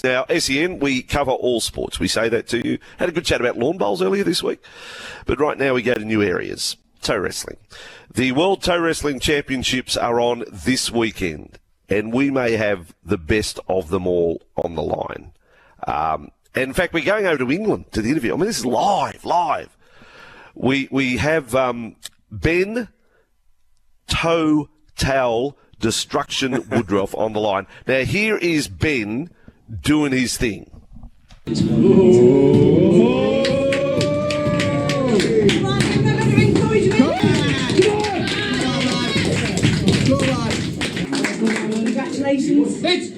Now, SEN, we cover all sports. We say that to you. Had a good chat about lawn bowls earlier this week. But right now we go to new areas. Toe wrestling. The World Toe Wrestling Championships are on this weekend, and we may have the best of them all on the line. And in fact, we're going over to England to the interview. I mean, this is live. We have Ben Toe Towel Destruction Woodroffe on the line. Now, here is Ben doing his thing. Congratulations. It's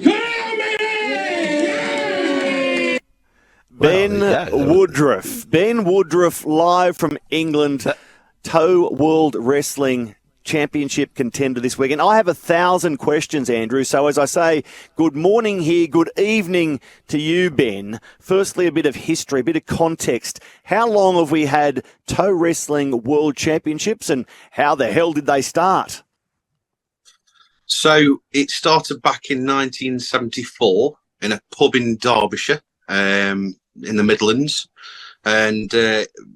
Ben Woodroffe. Ben Woodroffe live from England. Toe World Wrestling Championship contender this weekend. I have 1,000 questions, Andrew. So as I say, good morning here, good evening to you, Ben. Firstly, a bit of history, a bit of context. How long have we had Toe Wrestling World Championships, and how the hell did they start? So it started back in 1974 in a pub in Derbyshire, in the Midlands. And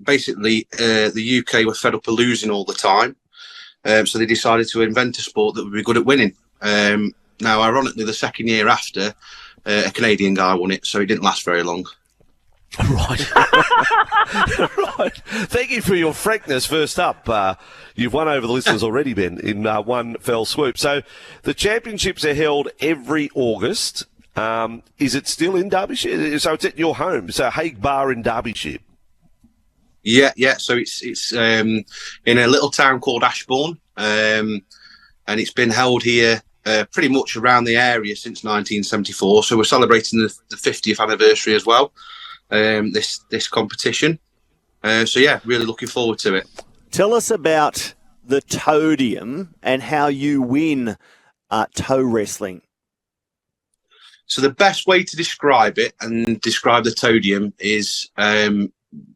basically, the UK were fed up of losing all the time. So they decided to invent a sport that would be good at winning. Now, ironically, the second year after, a Canadian guy won it, so it didn't last very long. Right. Right. Thank you for your frankness. First up, you've won over the listeners already, Ben, in one fell swoop. So the championships are held every August. Is it still in Derbyshire? So it's at your home, so Hague Bar in Derbyshire. Yeah. So it's in a little town called Ashbourne, and it's been held here pretty much around the area since 1974. So we're celebrating the 50th anniversary as well. This competition. So yeah, really looking forward to it. Tell us about the Toadium and how you win toe wrestling. So the best way to describe it and describe the Toadium is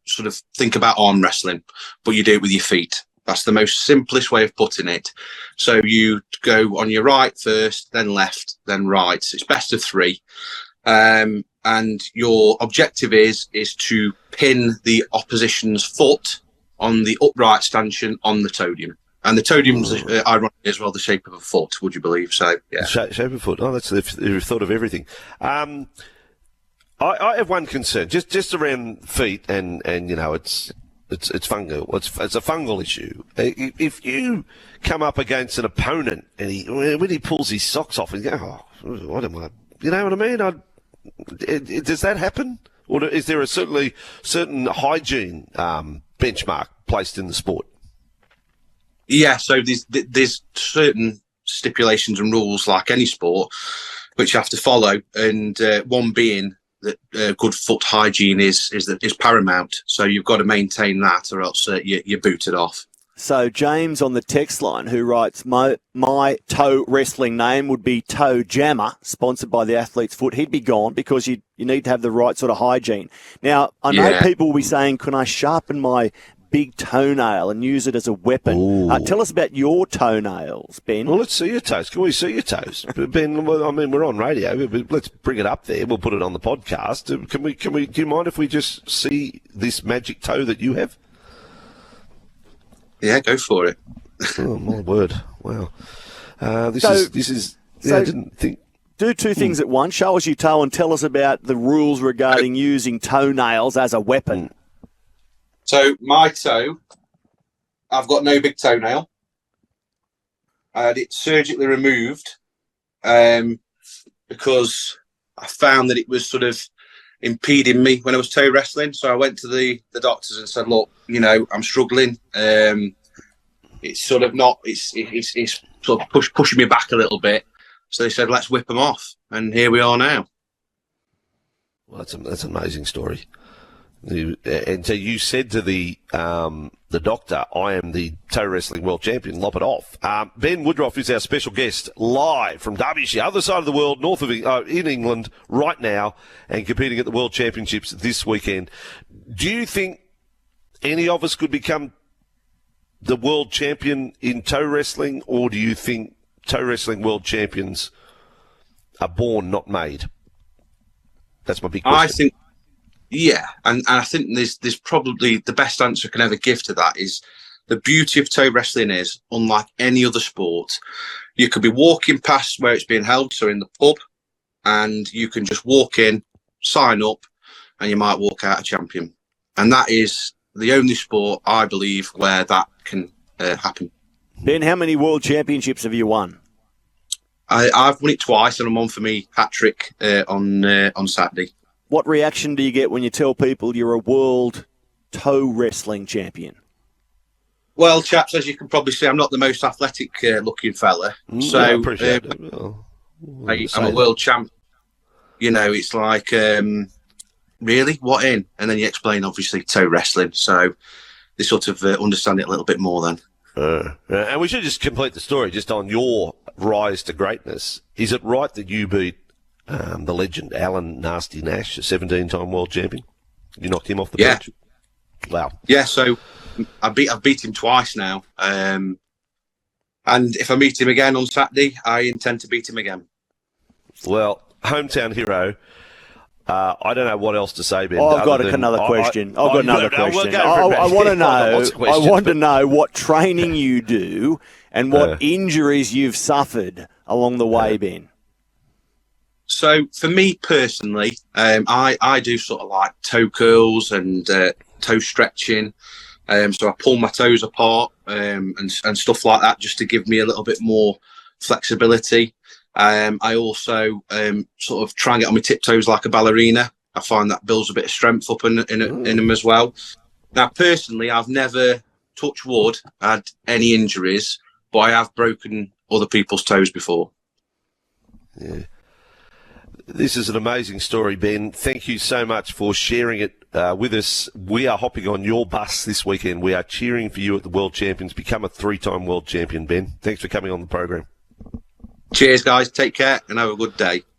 sort of think about arm wrestling, but you do it with your feet. That's the most simplest way of putting it. So you go on your right first, then left, then right. So it's best of three. And your objective is to pin the opposition's foot on the upright stanchion on the Toadium. And the Toadium's ironically as well the shape of a foot, would you believe? So, yeah. Shape of a foot. Oh, that's you've thought of everything. I have one concern, just around feet, and you know, it's fungal. It's a fungal issue. If you come up against an opponent and when he pulls his socks off and you go, oh, what am I? You know what I mean? Does that happen, or is there a certain hygiene benchmark placed in the sport? Yeah, so there's certain stipulations and rules, like any sport, which you have to follow, and one being that good foot hygiene is paramount. So you've got to maintain that, or else you're booted off. So James on the text line, who writes, my toe wrestling name would be Toe Jammer, sponsored by the Athlete's Foot. He'd be gone because you need to have the right sort of hygiene. Now, I know people will be saying, can I sharpen my big toenail and use it as a weapon? Tell us about your toenails, Ben. Well, let's see your toes. Can we see your toes? Ben, well, I mean, we're on radio, but let's bring it up there. We'll put it on the podcast. Do you mind if we just see this magic toe that you have? Yeah, go for it. Oh, my word. Wow. This is I didn't think. Do two things at once. Show us your toe and tell us about the rules regarding using toenails as a weapon. So my toe, I've got no big toenail. I had it surgically removed because I found that it was sort of impeding me when I was toe wrestling. So I went to the doctors and said, look, you know, I'm struggling. It's sort of not, it's sort of pushing me back a little bit. So they said, let's whip them off. And here we are now. Well, that's an amazing story. And so you said to the doctor, I am the toe wrestling world champion, lop it off. Ben Woodroffe is our special guest, live from Derbyshire, other side of the world, north of in England, right now, and competing at the World Championships this weekend. Do you think any of us could become the world champion in toe wrestling, or do you think toe wrestling world champions are born, not made? That's my big question. I think, yeah, and I think there's probably the best answer I can ever give to that is the beauty of toe wrestling is, unlike any other sport, you could be walking past where it's being held, so in the pub, and you can just walk in, sign up, and you might walk out a champion. And that is the only sport, I believe, where that can happen. Ben, how many world championships have you won? I've won it twice, and I'm on for me hat-trick on Saturday. What reaction do you get when you tell people you're a world toe wrestling champion? Well, chaps, as you can probably see, I'm not the most athletic-looking fella. So I appreciate it. I'm a world champ. You know, it's like, really? What in? And then you explain, obviously, toe wrestling. So they sort of understand it a little bit more then. And we should just complete the story just on your rise to greatness. Is it right that you beat the legend Alan Nasty Nash, a 17-time world champion? You knocked him off the bench? Wow. Yeah, so I've beat him twice now. And if I meet him again on Saturday, I intend to beat him again. Well, hometown hero. I don't know what else to say, Ben. I've got another question. I want to know. I want to know what training you do and what injuries you've suffered along the way, Ben. So for me personally, I do sort of like toe curls and toe stretching. So I pull my toes apart and stuff like that just to give me a little bit more flexibility. I also sort of try and get on my tiptoes like a ballerina. I find that builds a bit of strength up in them as well. Now, personally, I've never, touch wood, had any injuries, but I have broken other people's toes before. Yeah. This is an amazing story, Ben. Thank you so much for sharing it with us. We are hopping on your bus this weekend. We are cheering for you at the World Champions. Become a 3-time world champion, Ben. Thanks for coming on the program. Cheers, guys. Take care and have a good day.